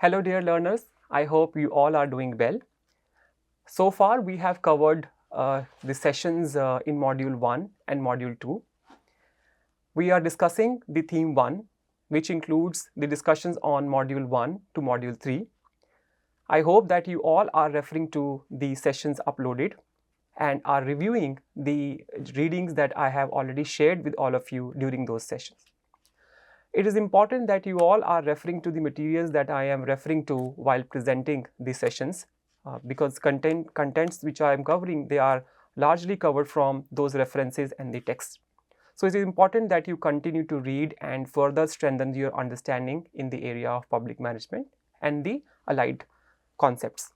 Hello dear learners, I hope you all are doing well. So far we have covered the sessions in Module 1 and Module 2. We are discussing the theme 1, which includes the discussions on Module 1 to Module 3. I hope that you all are referring to the sessions uploaded and are reviewing the readings that I have already shared with all of you during those sessions. It is important that you all are referring to the materials that I am referring to while presenting the sessions because contents which I am covering, they are largely covered from those references and the text. So it is important that you continue to read and further strengthen your understanding in the area of public management and the allied concepts.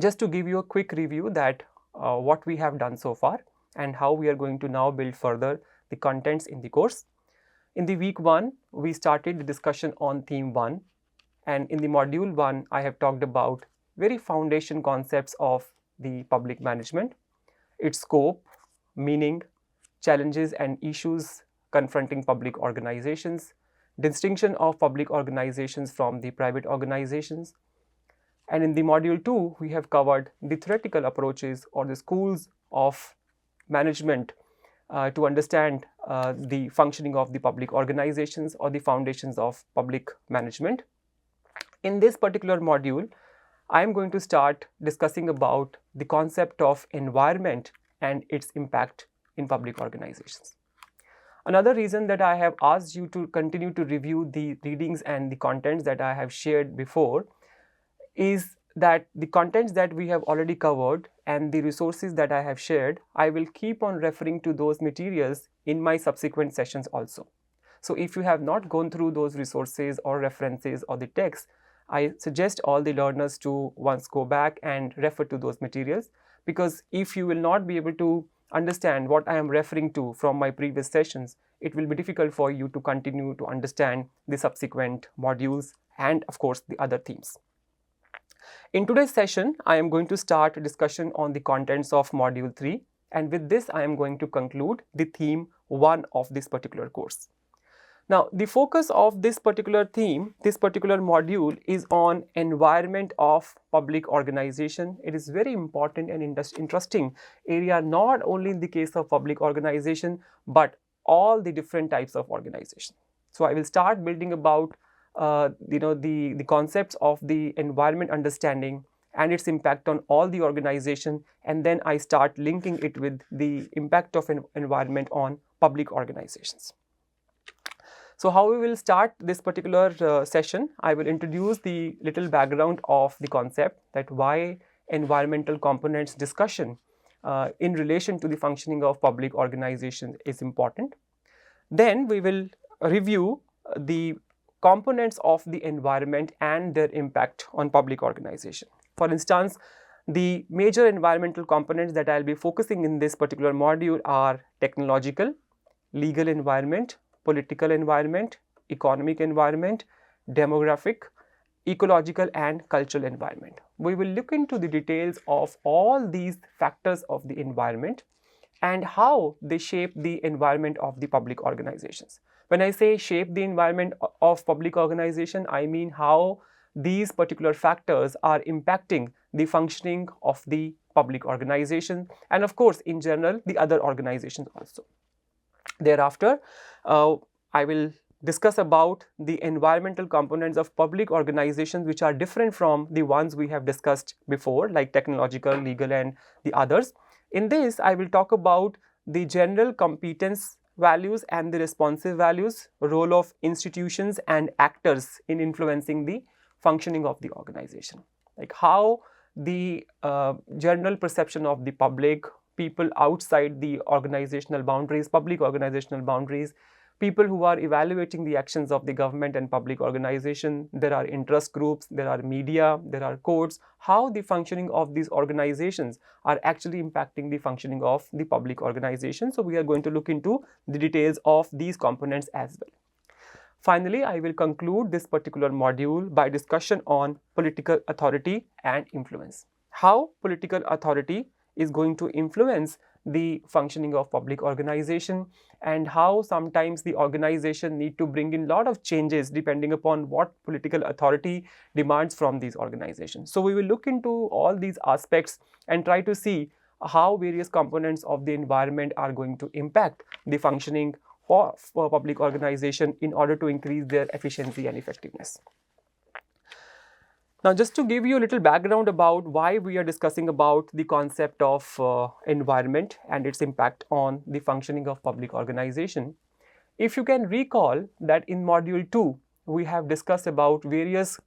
Just to give you a quick review that what we have done so far and how we are going to now build further the contents in the course. In the week 1, we started the discussion on theme 1, and in the module 1, I have talked about very foundation concepts of the public management, its scope, meaning, challenges and issues confronting public organizations, distinction of public organizations from the private organizations. And in the module 2, we have covered the theoretical approaches or the schools of management to understand the functioning of the public organizations or the foundations of public management. In this particular module, I am going to start discussing about the concept of environment and its impact in public organizations. Another reason that I have asked you to continue to review the readings and the contents that I have shared before is that the contents that we have already covered and the resources that I have shared, I will keep on referring to those materials in my subsequent sessions also. So if you have not gone through those resources or references or the text, I suggest all the learners to once go back and refer to those materials, because if you will not be able to understand what I am referring to from my previous sessions, it will be difficult for you to continue to understand the subsequent modules and of course the other themes. In today's session, I am going to start a discussion on the contents of Module 3, and with this I am going to conclude the theme 1 of this particular course. Now, the focus of this particular theme, this particular module is on environment of public organization. It is very important and interesting area, not only in the case of public organization, but all the different types of organization. So I will start building about the concepts of the environment understanding and its impact on all the organization, and then I start linking it with the impact of an environment on public organizations. So how we will start this particular session, I will introduce the little background of the concept, that why environmental components discussion in relation to the functioning of public organizations is important. Then we will review the components of the environment and their impact on public organization. For instance, the major environmental components that I will be focusing in this particular module are technological, legal environment, political environment, economic environment, demographic, ecological and cultural environment. We will look into the details of all these factors of the environment and how they shape the environment of the public organizations. When I say shape the environment of public organization, I mean how these particular factors are impacting the functioning of the public organization and of course in general the other organizations also. Thereafter, I will discuss about the environmental components of public organizations which are different from the ones we have discussed before, like technological, legal and the others. In this, I will talk about the general competence values and the responsive values, role of institutions and actors in influencing the functioning of the organization, like how the general perception of the public, people outside the organizational boundaries, public organizational boundaries, people who are evaluating the actions of the government and public organization, there are interest groups, there are media, there are courts, how the functioning of these organizations are actually impacting the functioning of the public organization. So we are going to look into the details of these components as well. Finally, I will conclude this particular module by discussion on political authority and influence. How political authority is going to influence the functioning of public organization and how sometimes the organization need to bring in a lot of changes depending upon what political authority demands from these organizations. So we will look into all these aspects and try to see how various components of the environment are going to impact the functioning of public organization in order to increase their efficiency and effectiveness. Now, just to give you a little background about why we are discussing about the concept of environment and its impact on the functioning of public organization. If you can recall that in module 2, we have discussed about various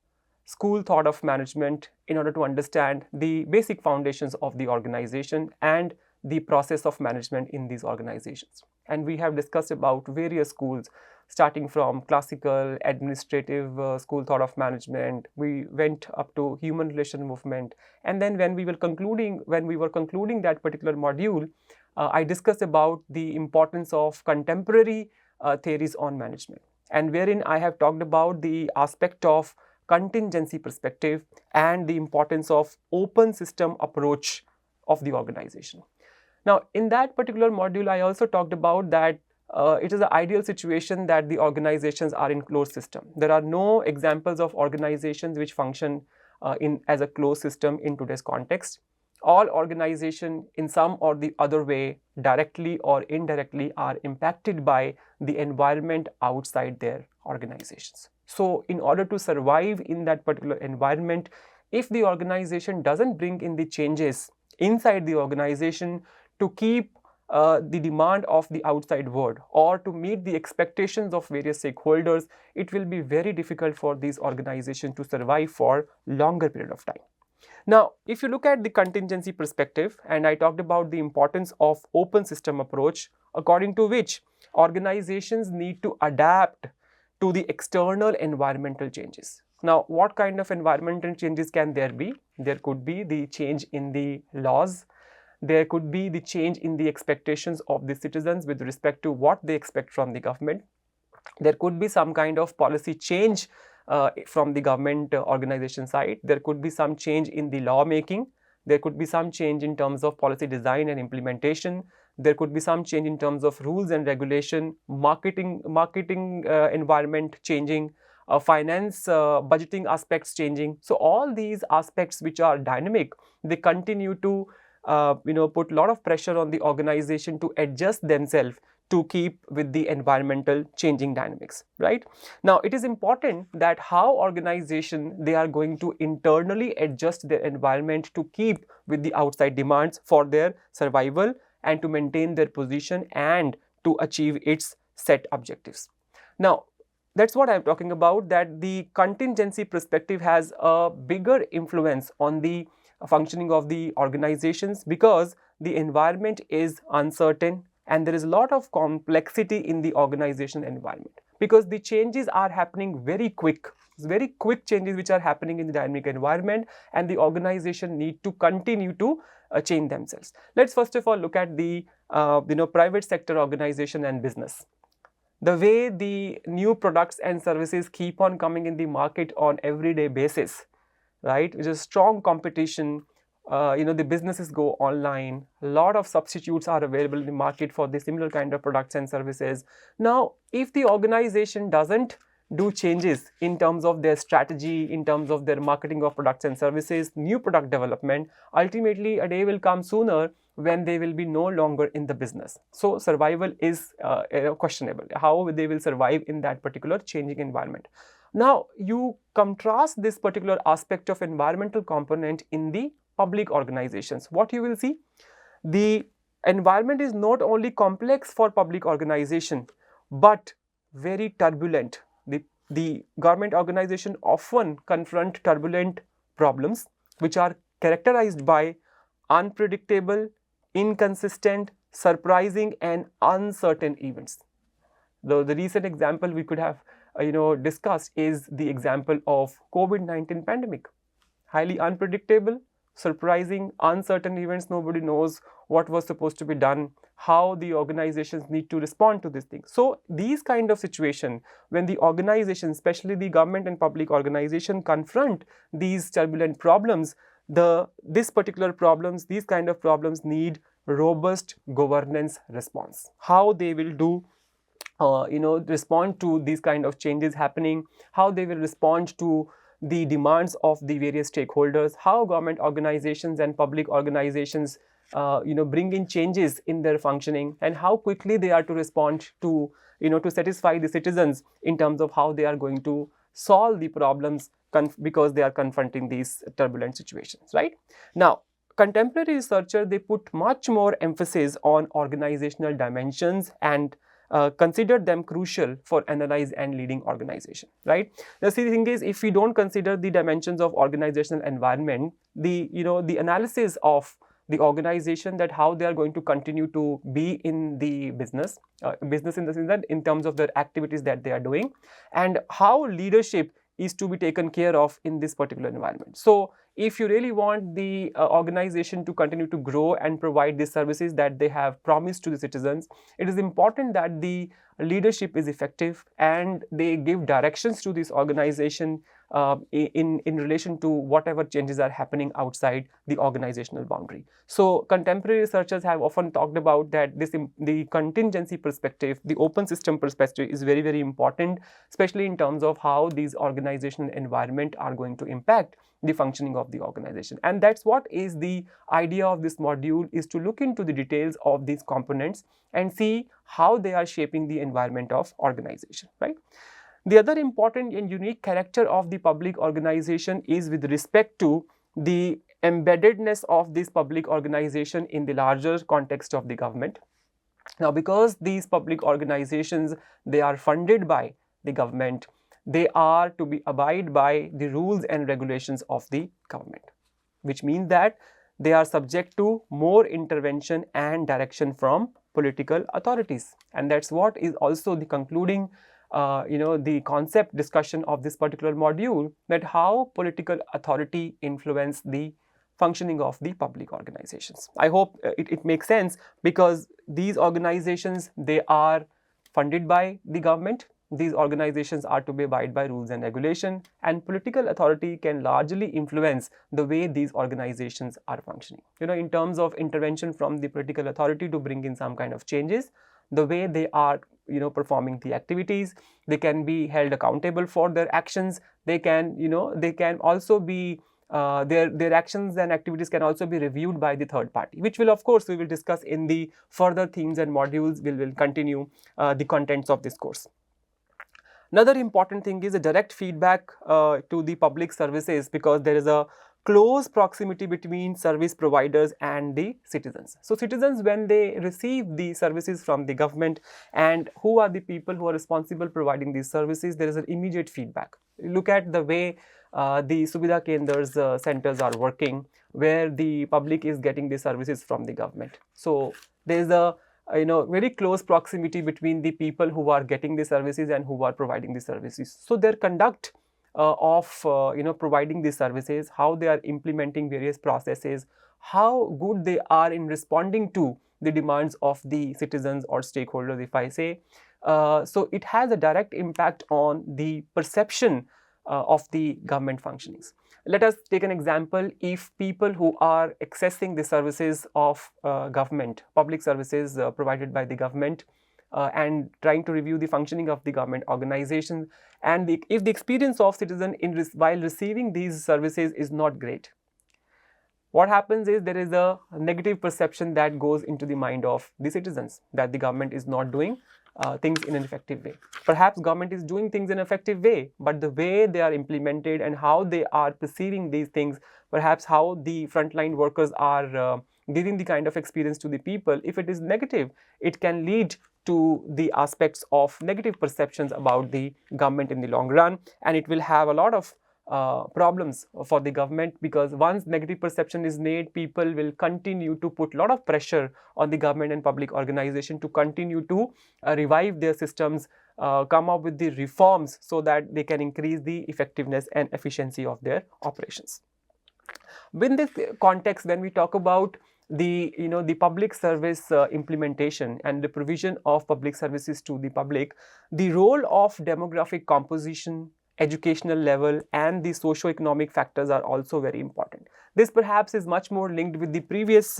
school thought of management in order to understand the basic foundations of the organization and the process of management in these organizations. And we have discussed about various schools starting from classical, administrative school thought of management. We went up to human relation movement. And then when we were concluding that particular module, I discussed about the importance of contemporary theories on management, and wherein I have talked about the aspect of contingency perspective and the importance of open system approach of the organization. Now, in that particular module, I also talked about that it is an ideal situation that the organizations are in closed system. There are no examples of organizations which function as a closed system in today's context. All organizations in some or the other way, directly or indirectly, are impacted by the environment outside their organizations. So in order to survive in that particular environment, if the organization doesn't bring in the changes inside the organization to keep the demand of the outside world or to meet the expectations of various stakeholders, it will be very difficult for these organizations to survive for longer period of time. Now, if you look at the contingency perspective, and I talked about the importance of open system approach, according to which organizations need to adapt to the external environmental changes. Now, what kind of environmental changes can there be? There could be the change in the laws. There could be the change in the expectations of the citizens with respect to what they expect from the government. There could be some kind of policy change from the government organization side. There could be some change in the law making. There could be some change in terms of policy design and implementation. There could be some change in terms of rules and regulation, marketing environment changing, finance budgeting aspects changing. So all these aspects which are dynamic, they continue to put a lot of pressure on the organization to adjust themselves to keep with the environmental changing dynamics, right? Now, it is important that how organization they are going to internally adjust their environment to keep with the outside demands for their survival and to maintain their position and to achieve its set objectives. Now, that's what I'm talking about, that the contingency perspective has a bigger influence on the functioning of the organizations because the environment is uncertain and there is a lot of complexity in the organization environment because the changes are happening very quick changes which are happening in the dynamic environment, and the organization need to continue to change themselves. Let's first of all look at the private sector organization and business. The way the new products and services keep on coming in the market on everyday basis, right? Which is strong competition. The businesses go online. A lot of substitutes are available in the market for the similar kind of products and services. Now, if the organization doesn't do changes in terms of their strategy, in terms of their marketing of products and services, new product development, ultimately a day will come sooner when they will be no longer in the business. So survival is questionable, how they will survive in that particular changing environment. Now, you contrast this particular aspect of environmental component in the public organizations. What you will see, the environment is not only complex for public organization, but very turbulent. The government organization often confront turbulent problems which are characterized by unpredictable, inconsistent, surprising and uncertain events. The recent example we could have discussed is the example of COVID-19 pandemic. Highly unpredictable, surprising, uncertain events. Nobody knows what was supposed to be done, how the organizations need to respond to this thing. So these kind of situation, when the organization, especially the government and public organization, confront these turbulent problems, these kind of problems need robust governance response. How they will do respond to these kind of changes happening, how they will respond to the demands of the various stakeholders, how government organizations and public organizations bring in changes in their functioning, and how quickly they are to respond to to satisfy the citizens in terms of how they are going to solve the problems because they are confronting these turbulent situations, right? Now, contemporary researchers, they put much more emphasis on organizational dimensions and consider them crucial for analyze and leading organization, right? Now, see, the thing is, if we don't consider the dimensions of organizational environment, the the analysis of the organization, that how they are going to continue to be in the business in the sense that in terms of their activities that they are doing, and how leadership is to be taken care of in this particular environment. So if you really want the organization to continue to grow and provide the services that they have promised to the citizens, it is important that the leadership is effective and they give directions to this organization in relation to whatever changes are happening outside the organizational boundary. So contemporary researchers have often talked about that the contingency perspective, the open system perspective is very, very important, especially in terms of how these organizational environment are going to impact the functioning of the organization. And that's what is the idea of this module, is to look into the details of these components and see how they are shaping the environment of organization, right? The other important and unique character of the public organization is with respect to the embeddedness of this public organization in the larger context of the government. Now, because these public organizations, they are funded by the government, they are to be abide by the rules and regulations of the government, which means that they are subject to more intervention and direction from political authorities. And that's what is also the concluding the concept discussion of this particular module, that how political authority influence the functioning of the public organizations. I hope it makes sense, because these organizations, they are funded by the government. These organizations are to be abide by rules and regulation, and political authority can largely influence the way these organizations are functioning. In terms of intervention from the political authority to bring in some kind of changes, the way they are performing the activities, they can be held accountable for their actions. They can they can also be their actions and activities can also be reviewed by the third party, which will, of course, we will discuss in the further themes and modules. We will continue the contents of this course. Another important thing is a direct feedback to the public services, because there is a close proximity between service providers and the citizens. So citizens, when they receive the services from the government, and who are the people who are responsible providing these services, there is an immediate feedback. Look at the way the Suvidha Kendras centers are working, where the public is getting the services from the government. So there is a very close proximity between the people who are getting the services and who are providing the services. So their conduct of providing these services, how they are implementing various processes, how good they are in responding to the demands of the citizens or stakeholders, if I say. So it has a direct impact on the perception of the government functionings. Let us take an example. If people who are accessing the services of government, public services provided by the government, and trying to review the functioning of the government organization, and if the experience of citizen while receiving these services is not great, what happens is there is a negative perception that goes into the mind of the citizens, that the government is not doing things in an effective way. Perhaps government is doing things in an effective way, but the way they are implemented and how they are perceiving these things, perhaps how the frontline workers are giving the kind of experience to the people, if it is negative, it can lead to the aspects of negative perceptions about the government in the long run, and it will have a lot of problems for the government, because once negative perception is made, people will continue to put a lot of pressure on the government and public organization to continue to revive their systems, come up with the reforms so that they can increase the effectiveness and efficiency of their operations. In this context, when we talk about the the public service implementation and the provision of public services to the public, the role of demographic composition, educational level, and the socio-economic factors are also very important. This perhaps is much more linked with the previous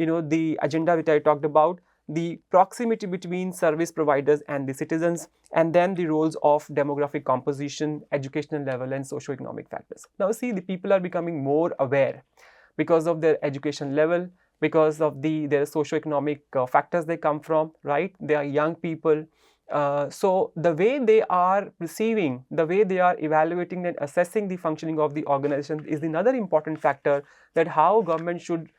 the agenda which I talked about, the proximity between service providers and the citizens, and then the roles of demographic composition, educational level, and socio-economic factors. Now see, the people are becoming more aware because of their education level, because of their socio-economic factors they come from, right? They are young people. So the way they are receiving, the way they are evaluating and assessing the functioning of the organization is another important factor, that how government should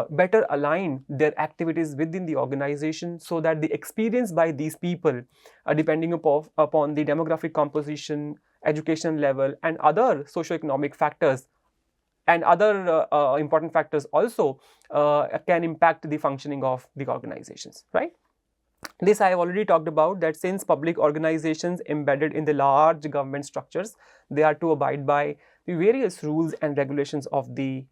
better align their activities within the organization, so that the experience by these people, depending upon the demographic composition, education level, and other socio-economic factors, and other important factors also, can impact the functioning of the organizations, right? This I have already talked about, that since public organizations embedded in the large government structures, they are to abide by the various rules and regulations of the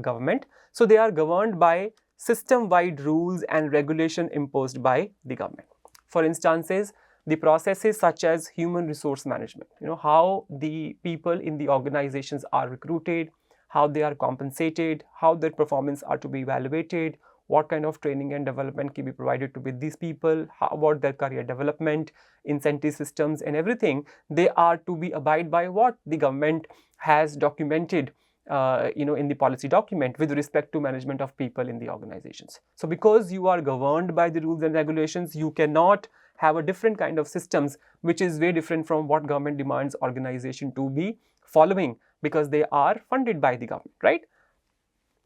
government. So they are governed by system-wide rules and regulation imposed by the government. For instances, the processes such as human resource management, how the people in the organizations are recruited, how they are compensated, how their performance are to be evaluated, what kind of training and development can be provided to with these people, how about their career development, incentive systems, and everything. They are to be abide by what the government has documented in the policy document with respect to management of people in the organizations. So because you are governed by the rules and regulations, you cannot have a different kind of systems which is very different from what government demands organization to be following, because they are funded by the government, right?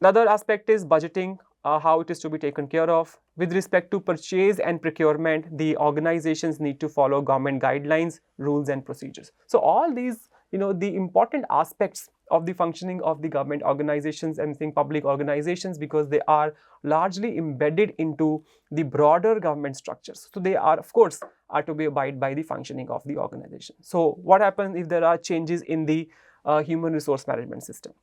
Another aspect is budgeting, how it is to be taken care of. With respect to purchase and procurement, the organizations need to follow government guidelines, rules, and procedures. So all these, the important aspects of the functioning of the government organizations and public organizations, because they are largely embedded into the broader government structures. So they are, of course, are to be abide by the functioning of the organization. So what happens if there are changes in the human resource management system?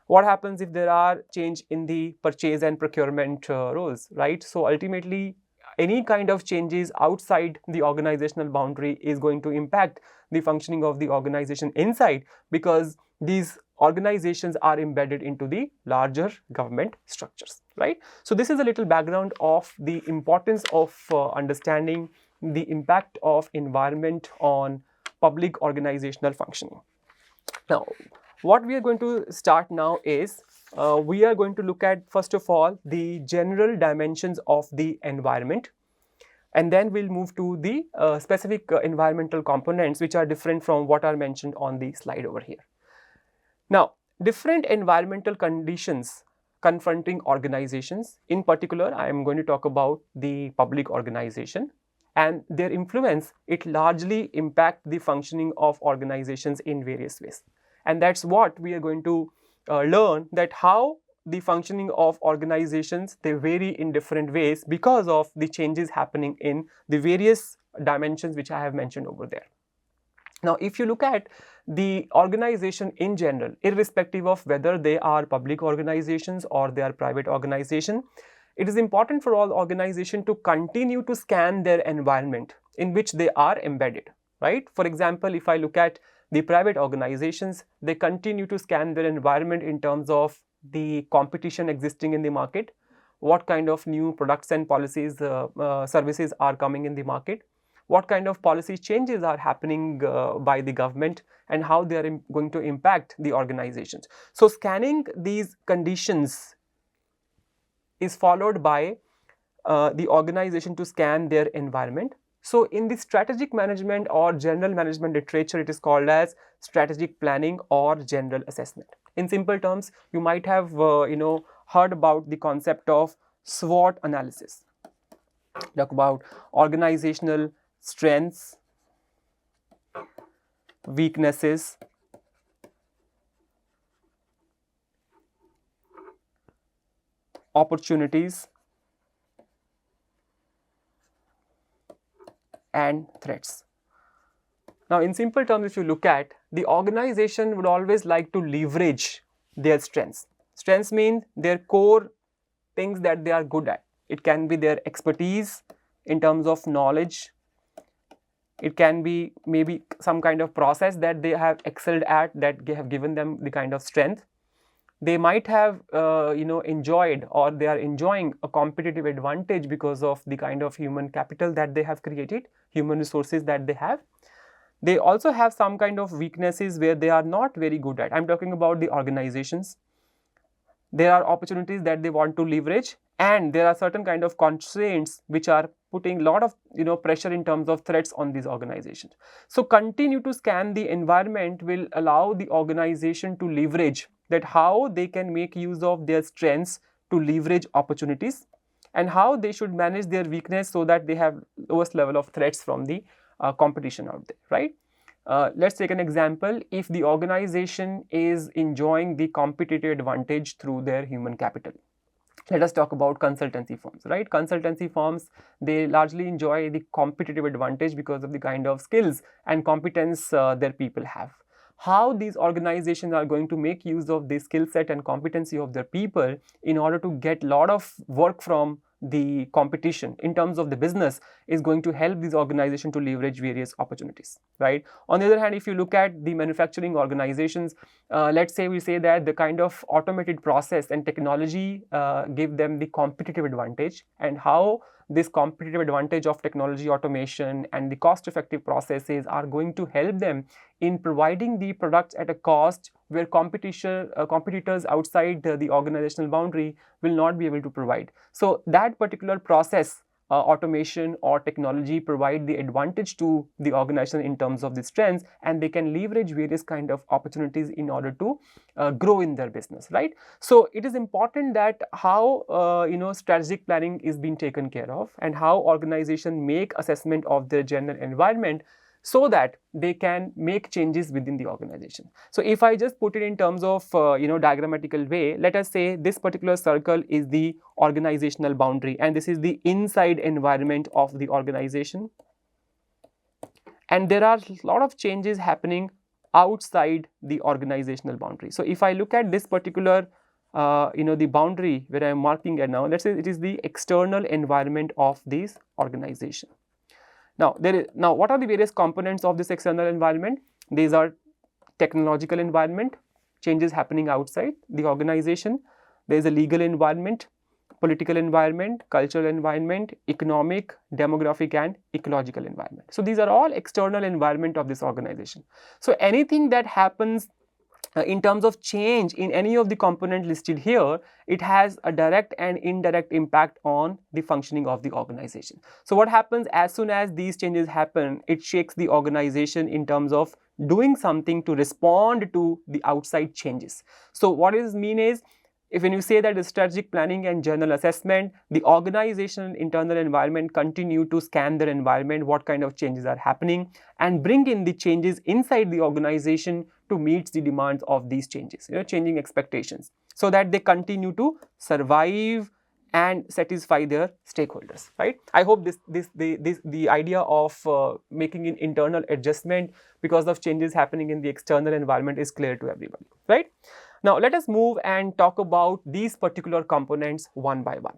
What happens if there are change in the purchase and procurement roles, right? So ultimately, any kind of changes outside the organizational boundary is going to impact the functioning of the organization inside, because these organizations are embedded into the larger government structures, right? So this is a little background of the importance of understanding the impact of environment on public organizational functioning. Now, what we are going to start now is, we are going to look at, first of all, the general dimensions of the environment, and then we'll move to the specific environmental components which are different from what are mentioned on the slide over here. Now, different environmental conditions confronting organizations. In particular, I am going to talk about the public organization, and their influence, it largely impact the functioning of organizations in various ways. And that's what we are going to learn, that how the functioning of organizations, they vary in different ways because of the changes happening in the various dimensions which I have mentioned over there. Now, if you look at the organization in general, irrespective of whether they are public organizations or they are private organization, it is important for all organizations to continue to scan their environment in which they are embedded, right? For example, if I look at the private organizations, they continue to scan their environment in terms of the competition existing in the market, what kind of new products and policies, services are coming in the market, what kind of policy changes are happening by the government, and how they are going to impact the organizations. So scanning these conditions is followed by the organization to scan their environment. So in the strategic management or general management literature, it is called as strategic planning or general assessment. In simple terms, you might have heard about the concept of SWOT analysis. Talk about organizational strengths, weaknesses, opportunities, and threats. Now, in simple terms, if you look at, the organization would always like to leverage their strengths. Strengths mean their core things that they are good at. It can be their expertise in terms of knowledge. It can be maybe some kind of process that they have excelled at, that have given them the kind of strength. they might have enjoyed, or they are enjoying a competitive advantage because of the kind of human capital that they have created, human resources that they have. They also have some kind of weaknesses where they are not very good at. I'm talking about the organizations. There are opportunities that they want to leverage, and there are certain kind of constraints which are putting a lot of pressure in terms of threats on these organizations. So continue to scan the environment will allow the organization to leverage that, how they can make use of their strengths to leverage opportunities, and how they should manage their weakness so that they have lowest level of threats from the competition out there, right? Let's take an example. If the organization is enjoying the competitive advantage through their human capital, let us talk about consultancy firms, right? Consultancy firms, they largely enjoy the competitive advantage because of the kind of skills and competence their people have. How these organizations are going to make use of the skill set and competency of their people in order to get a lot of work from the competition in terms of the business is going to help these organizations to leverage various opportunities, right? On the other hand, if you look at the manufacturing organizations, let's say we say that the kind of automated process and technology give them the competitive advantage, and how this competitive advantage of technology, automation, and the cost-effective processes are going to help them in providing the products at a cost where competitors outside the organizational boundary will not be able to provide. So that particular process, automation or technology, provide the advantage to the organization in terms of the strengths, and they can leverage various kind of opportunities in order to grow in their business, right? So it is important that how strategic planning is being taken care of, and how organization make assessment of their general environment so that they can make changes within the organization. So if I just put it in terms of diagrammatical way, let us say this particular circle is the organizational boundary, and this is the inside environment of the organization, and there are a lot of changes happening outside the organizational boundary. So if I look at this particular the boundary where I am marking it now, let's say it is the external environment of this organization. Now, what are the various components of this external environment? These are technological environment, changes happening outside the organization. There is a legal environment, political environment, cultural environment, economic, demographic, and ecological environment. So these are all external environment of this organization. So anything that happens in terms of change in any of the components listed here, it has a direct and indirect impact on the functioning of the organization. So what happens as soon as these changes happen, it shakes the organization in terms of doing something to respond to the outside changes. So what it means is, when you say that the strategic planning and general assessment, the organizational internal environment continue to scan their environment, what kind of changes are happening, and bring in the changes inside the organization to meet the demands of these changes, changing expectations, so that they continue to survive and satisfy their stakeholders, right? I hope the idea of making an internal adjustment because of changes happening in the external environment is clear to everybody, right? Now, let us move and talk about these particular components one by one.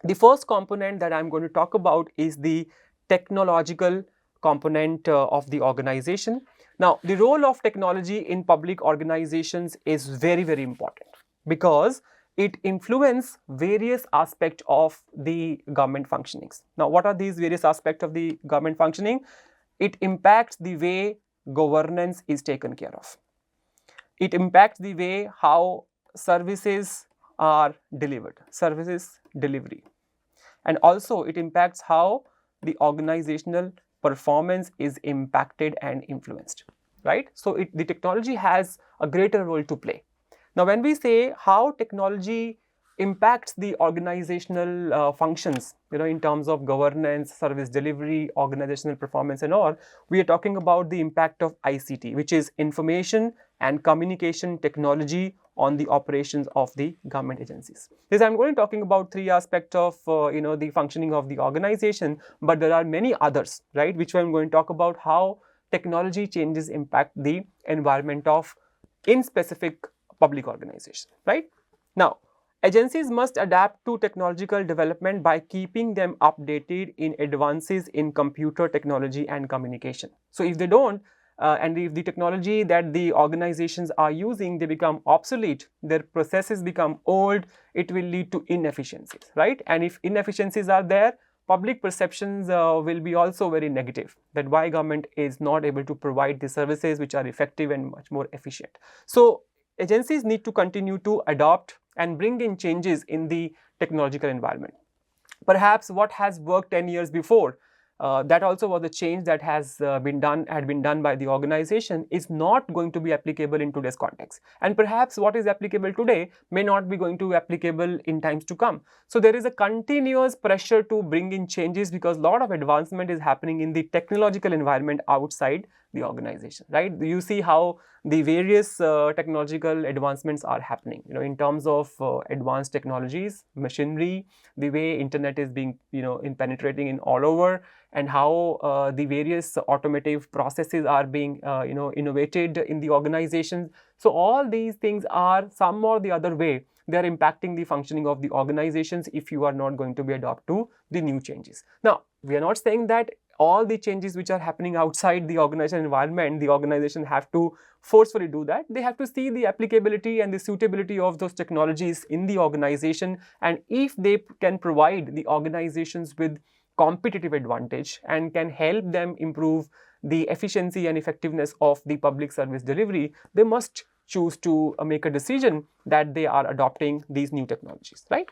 The first component that I am going to talk about is the technological component of the organization. Now, the role of technology in public organizations is very, very important because it influences various aspects of the government functionings. Now, what are these various aspects of the government functioning? It impacts the way governance is taken care of. It impacts the way how services are delivered, services delivery. And also it impacts how the organizational performance is impacted and influenced, right? So the technology has a greater role to play. Now, when we say how technology impacts the organizational functions, in terms of governance, service delivery, organizational performance and all, we are talking about the impact of ICT, which is information and communication technology on the operations of the government agencies. This I'm going to talking about three aspects of the functioning of the organization, but there are many others, right, which I'm going to talk about how technology changes impact the environment of in specific public organization, right? Now, agencies must adapt to technological development by keeping them updated in advances in computer technology and communication. So if they don't, and if the technology that the organizations are using, they become obsolete, their processes become old, it will lead to inefficiencies, right? And if inefficiencies are there, public perceptions will be also very negative, that why government is not able to provide the services which are effective and much more efficient. So agencies need to continue to adopt and bring in changes in the technological environment. Perhaps what has worked 10 years before, that also was a change that had been done by the organization, is not going to be applicable in today's context. And perhaps what is applicable today may not be going to be applicable in times to come. So there is a continuous pressure to bring in changes, because a lot of advancement is happening in the technological environment outside the organization, right? You see how the various technological advancements are happening, in terms of advanced technologies, machinery, the way internet is being, in penetrating in all over, and how the various automotive processes are being, innovated in the organizations. So all these things are some or the other way, they are impacting the functioning of the organizations if you are not going to be adapt to the new changes. Now, we are not saying that all the changes which are happening outside the organization environment, the organization have to forcefully do that. They have to see the applicability and the suitability of those technologies in the organization, and if they can provide the organizations with competitive advantage and can help them improve the efficiency and effectiveness of the public service delivery, they must choose to make a decision that they are adopting these new technologies, right?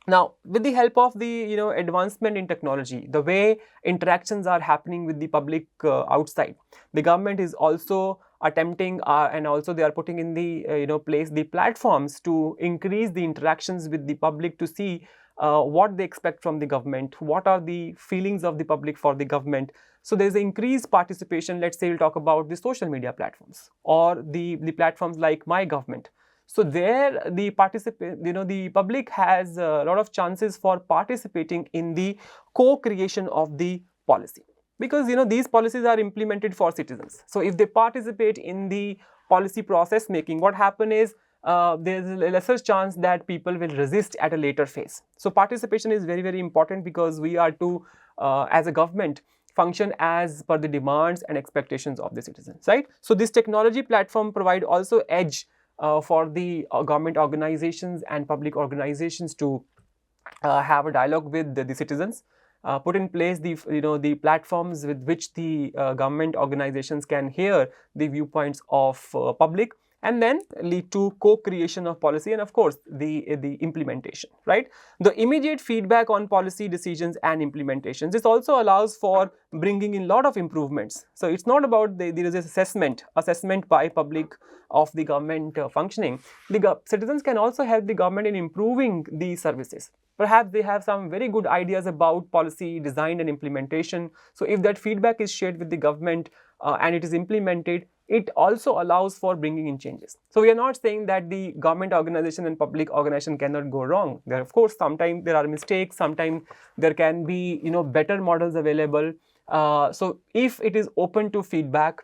Now, with the help of the advancement in technology, the way interactions are happening with the public outside, the government is also attempting and also they are putting in the place the platforms to increase the interactions with the public, to see what they expect from the government, what are the feelings of the public for the government. So there is increased participation. Let's say we'll talk about the social media platforms or the platforms like My Government. So there the the public has a lot of chances for participating in the co-creation of the policy, because these policies are implemented for citizens. So if they participate in the policy process making, what happen is there's a lesser chance that people will resist at a later phase. So participation is very, very important, because we are to as a government function as per the demands and expectations of the citizens, right? So this technology platform provide also edge for the government organizations and public organizations to have a dialogue with the citizens, put in place the the platforms with which the government organizations can hear the viewpoints of public, and then lead to co-creation of policy and of course the implementation, right? The immediate feedback on policy decisions and implementations, this also allows for bringing in lot of improvements. So it's not about there is assessment by public of the government functioning. The citizens can also help the government in improving the services. Perhaps they have some very good ideas about policy design and implementation. So if that feedback is shared with the government and it is implemented, it also allows for bringing in changes. So we are not saying that the government organization and public organization cannot go wrong. There, of course, sometimes there are mistakes, sometimes there can be better models available. So if it is open to feedback,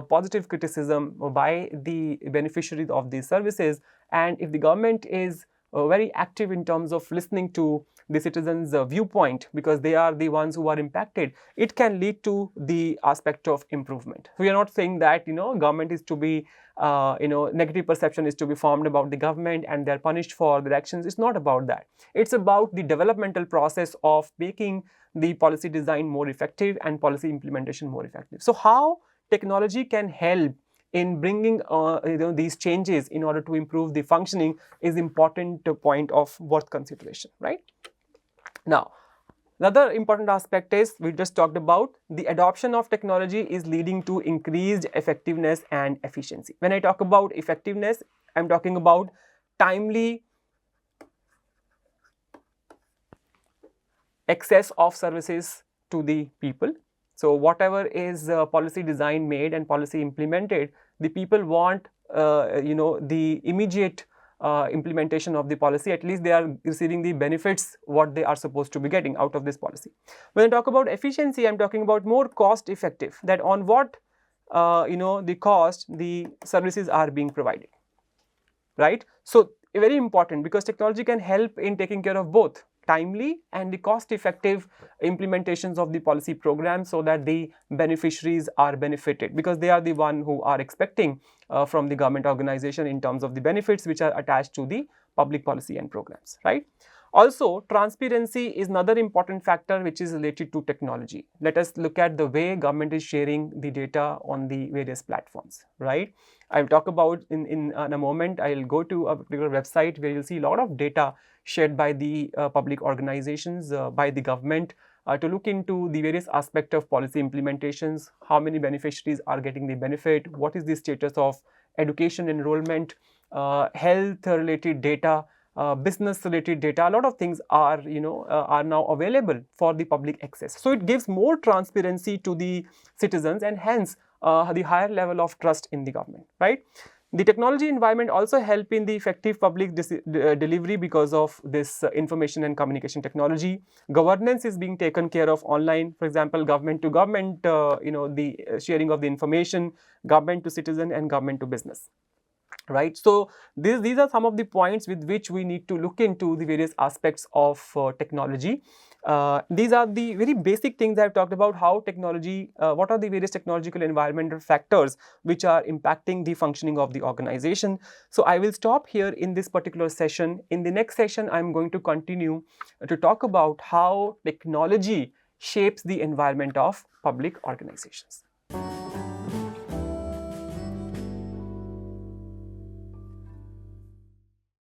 positive criticism by the beneficiaries of these services, and if the government is very active in terms of listening to the citizens' viewpoint, because they are the ones who are impacted, it can lead to the aspect of improvement. So we are not saying that government is to be negative perception is to be formed about the government and they are punished for their actions. It's not about that. It's about the developmental process of making the policy design more effective and policy implementation more effective. So how technology can help in bringing these changes in order to improve the functioning is important point of worth consideration, right? Now, another important aspect is, we just talked about, the adoption of technology is leading to increased effectiveness and efficiency. When I talk about effectiveness, I am talking about timely access of services to the people. So whatever is policy design made and policy implemented, the people want the immediate implementation of the policy. At least they are receiving the benefits what they are supposed to be getting out of this policy. When I talk about efficiency, I am talking about more cost effective, that on what the cost the services are being provided, right? So very important, because technology can help in taking care of both. timely and the cost-effective implementations of the policy program so that the beneficiaries are benefited, because they are the one who are expecting from the government organization in terms of the benefits which are attached to the public policy and programs, right? Also, transparency is another important factor which is related to technology. Let us look at the way government is sharing the data on the various platforms, right? I'll talk about in a moment. I'll go to a particular website where you'll see a lot of data shared by the public organizations, by the government, to look into the various aspects of policy implementations, how many beneficiaries are getting the benefit, what is the status of education enrollment, health related data, business related data. A lot of things are are now available for the public access. So it gives more transparency to the citizens and hence the higher level of trust in the government, right? The technology environment also help in the effective public delivery because of this information and communication technology. Governance is being taken care of online, for example, government to government, the sharing of the information, government to citizen and government to business. Right. So these are some of the points with which we need to look into the various aspects of technology. These are the very basic things I have talked about, how technology, what are the various technological environmental factors which are impacting the functioning of the organization. So I will stop here in this particular session. In the next session, I am going to continue to talk about how technology shapes the environment of public organizations.